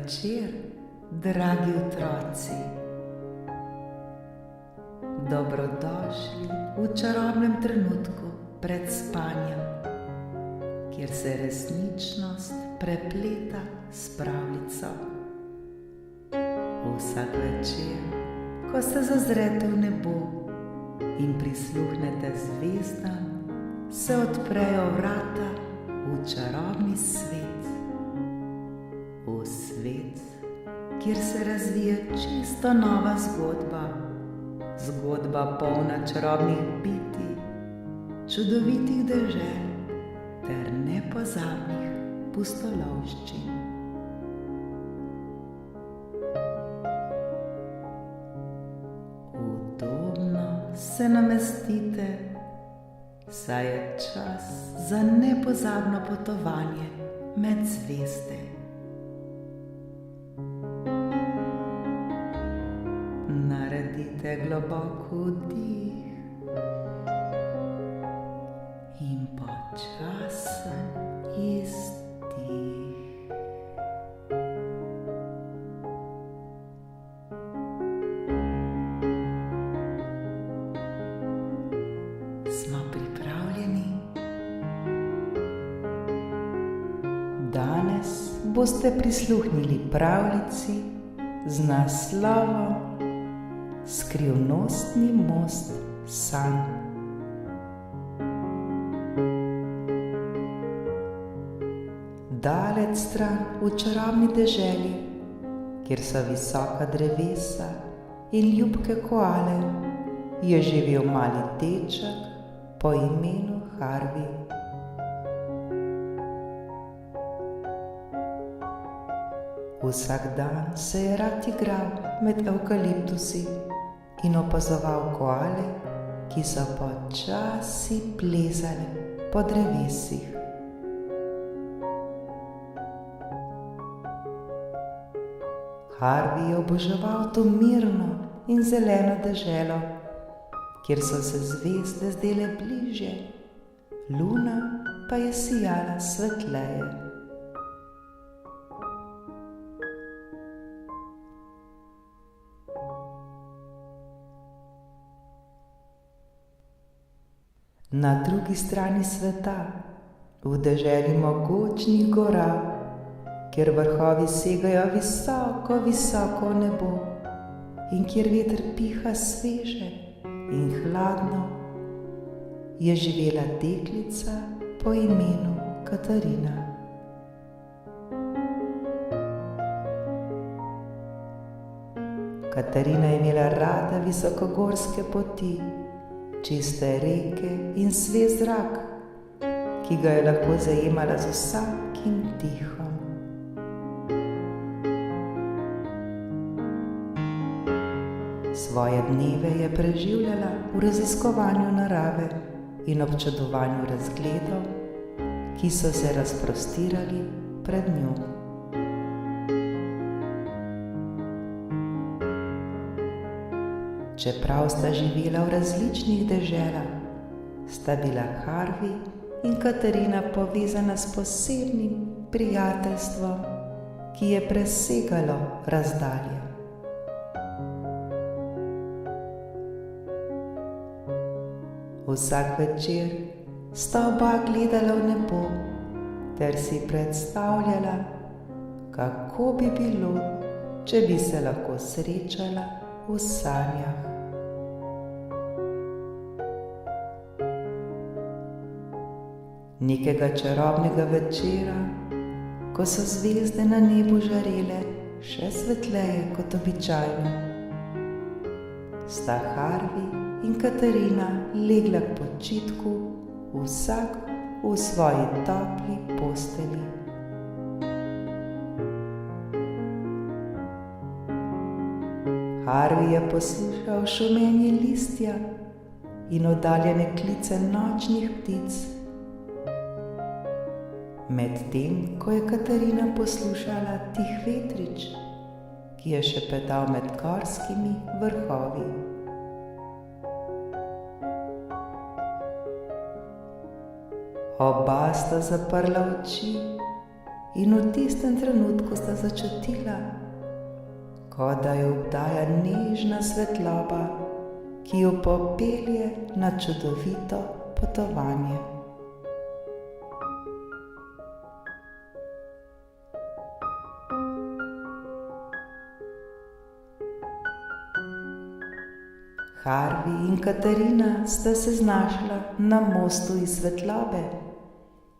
večer, dragi otroci. Dobrodošli v čarobnem trenutku pred spanjem, kjer se resničnost prepleta s pravljico. Vsak večer, ko se zazrete v nebo in prisluhnete zvezdam, se odprejo vrata v čarobni svet. V svet, kjer se razvije čisto nova zgodba, zgodba polna čarobnih bitij, čudovitih dežel ter nepozabnih pustolovščin. Udobno se namestite, saj je čas za nepozabno potovanje med zvezde. Naredite globok vdih in počasen izdih. Smo pripravljeni? Danes boste prisluhnili pravljici z naslovom Skrivnostni most sanj. Daleč stran v čarobni deželi, kjer so visoka drevesa in ljubke koale, je živel mali deček po imenu Harvey. Vsak dan se je rad igral med evkaliptusi in opazoval koale, ki so počasi plezale po drevesih. Harvey je oboževal to mirno in zeleno deželo, kjer so se zvezde zdele bližje, luna pa je sijala svetleje. Na drugi strani sveta, v deželi mogočnih gora, kjer vrhovi segajo visoko, visoko v nebo in kjer veter piha sveže in hladno, je živela deklica po imenu Katarina. Katarina je imela rada visokogorske poti, čiste reke in svež zrak, ki ga je lahko zajemala z vsakim dihom. Svoje dneve je preživljala v raziskovanju narave in občudovanju razgledov, ki so se razprostirali pred njo. Čeprav sta živela v različnih deželah, sta bila Harvey in Katarina povezana s posebnim prijateljstvom, ki je presegalo razdalje. Vsak večer sta oba gledala v nebo ter si predstavljala, kako bi bilo, če bi se lahko srečala v sanjah. Nekega čarobnega večera, ko so zvezde na nebu žarele še svetleje kot običajno, sta Harvey in Katarina legla k počitku, vsak v svoji topli postelji. Harvey je poslušal šumenje listja in oddaljene klice nočnih ptic, medtem ko je Katarina poslušala tih vetrič, ki je šepetal med gorskimi vrhovi. Oba sta zaprla oči in v tistem trenutku sta začutila, kot da jo obdaja nežna svetloba, ki jo popelje na čudovito potovanje. Harvey in Katarina sta se znašla na mostu iz svetlobe,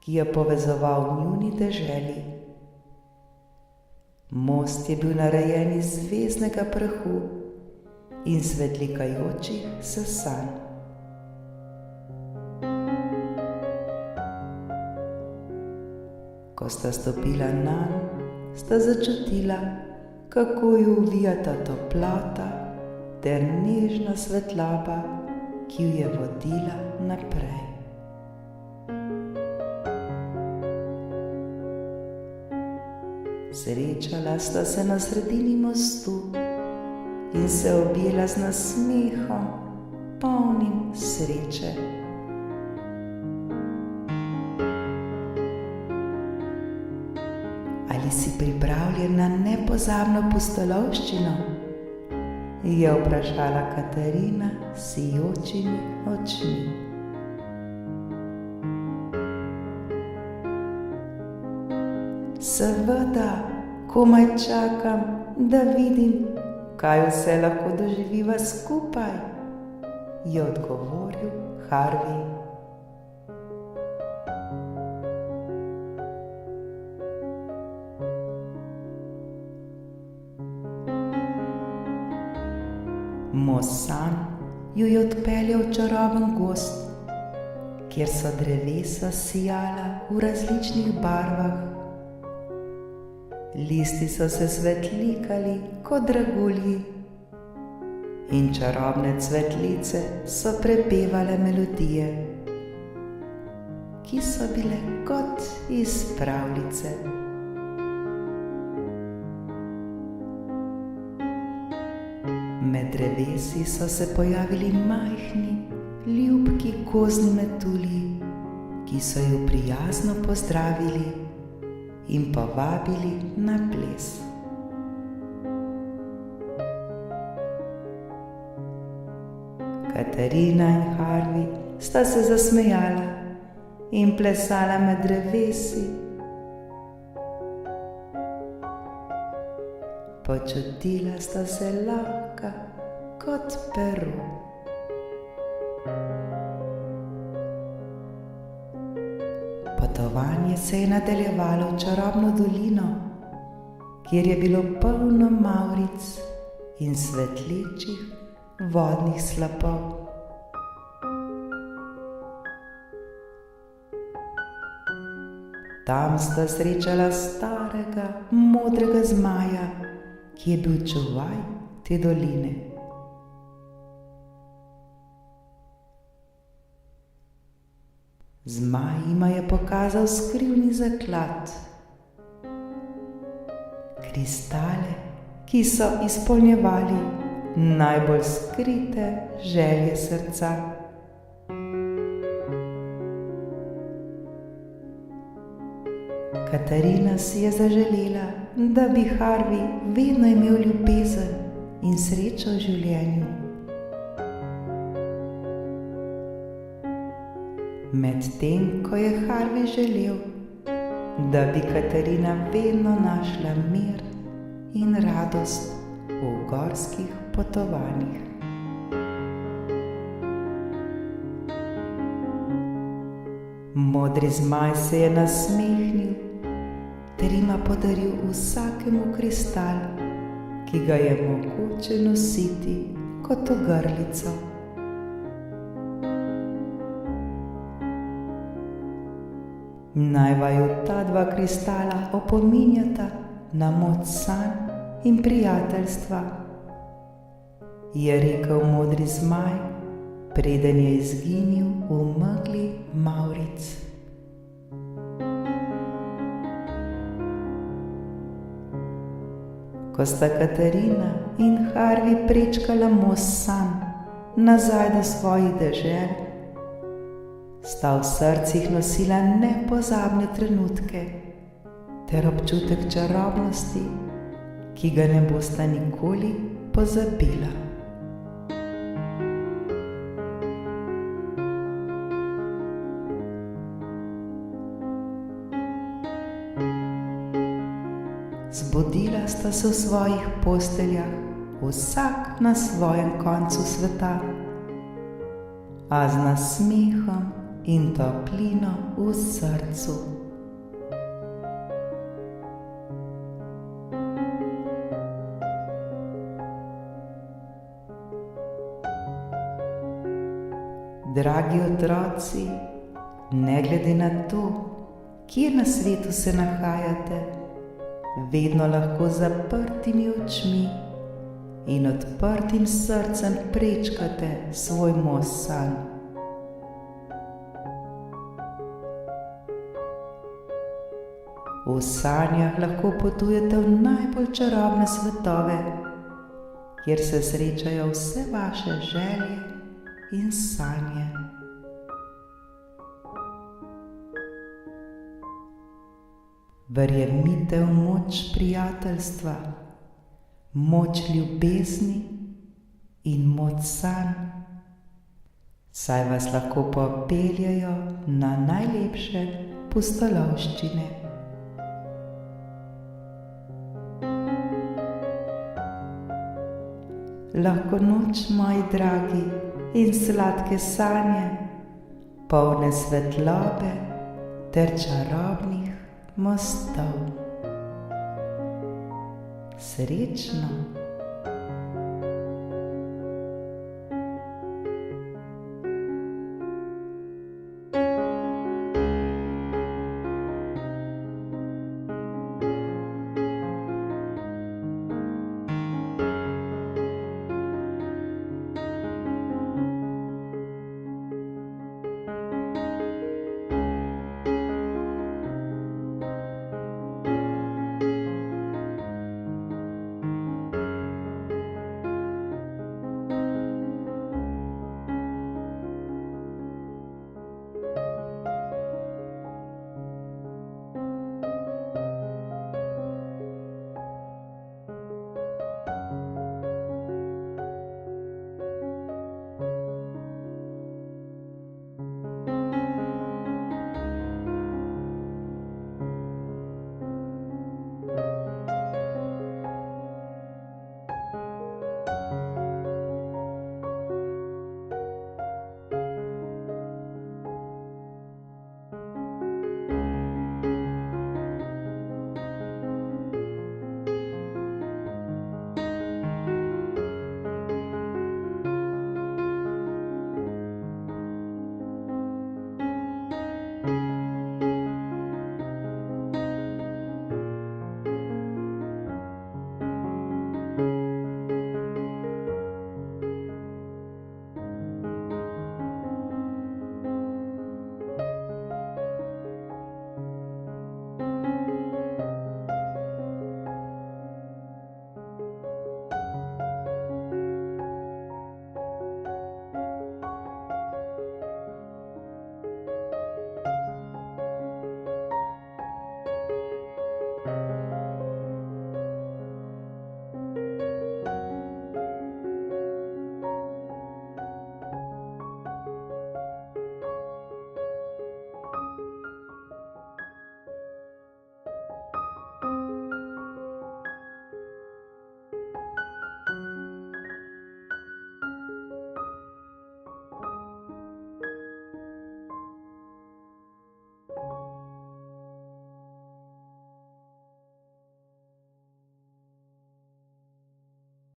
ki je povezoval njuni deželi. Most je bil narejen iz zvezdnega prahu in svetlikajočih se sanj. Ko sta stopila nanj, sta začutila, kako ju uvijata toplota ter nežna svetloba, ki ju je vodila naprej. Srečala sta se na sredini mostu in se objela z nasmehom, polnim sreče. Ali si pripravljen na nepozabno pustolovščino? Je vprašala Katarina s sijočimi očmi. Seveda, komaj čakam, da vidim, kaj vse lahko doživiva skupaj, je odgovoril Harvey. Most sanj ju je odpeljal v čaroben gozd, kjer so drevesa sijala v različnih barvah. Listi so se svetlikali kot dragulji in čarobne cvetlice so prepevale melodije, ki so bile kot iz pravljice. Med drevesi so se pojavili majhni, ljubki gozdni metulji, ki so ju prijazno pozdravili in povabili na ples. Katarina in Harvey sta se zasmejala in plesala med drevesi. Počutila sta se lahka kot pero. Potovanje se je nadaljevalo v čarobno dolino, kjer je bilo polno mavric in svetlečih vodnih slapov. Tam sta srečala starega, modrega zmaja, ki je bil čuvaj te doline. Zmaj jima je pokazal skrivni zaklad, kristale, ki so izpolnjevali najbolj skrite želje srca. Katarina si je zaželela, da bi Harvey vedno imel ljubezen in srečo v življenju. Medtem ko je Harvey želel, da bi Katarina vedno našla mir in radost v gorskih potovanjih. Modri zmaj se je nasmehnil ter jima podaril vsakemu kristal, ki ga je mogoče nositi kot ogrlico. Naj vaju ta dva kristala opominjata na moč sanj in prijateljstva, je rekel modri zmaj, preden je izginil v megli mavric. Ko sta Katarina in Harvey prečkala most sanj nazaj do svojih dežel, sta v srcih nosila nepozabne trenutke, ter občutek čarobnosti, ki ga ne bosta nikoli pozabila. Zbudila sta se v svojih posteljah, vsak na svojem koncu sveta, a z nasmehom in toplino v srcu. Dragi otroci, ne glede na to, kje na svetu se nahajate, vedno lahko z zaprtimi očmi in odprtim srcem prečkate svoj most sanj. V sanjah lahko potujete v najbolj čarobne svetove, kjer se srečajo vse vaše želje in sanje. Verjemite v moč prijateljstva, moč ljubezni in moč sanj, saj vas lahko popeljejo na najlepše pustolovščine. Lahko noč, moji dragi, in sladke sanje, polne svetlobe ter čarobnih mostov. Srečno!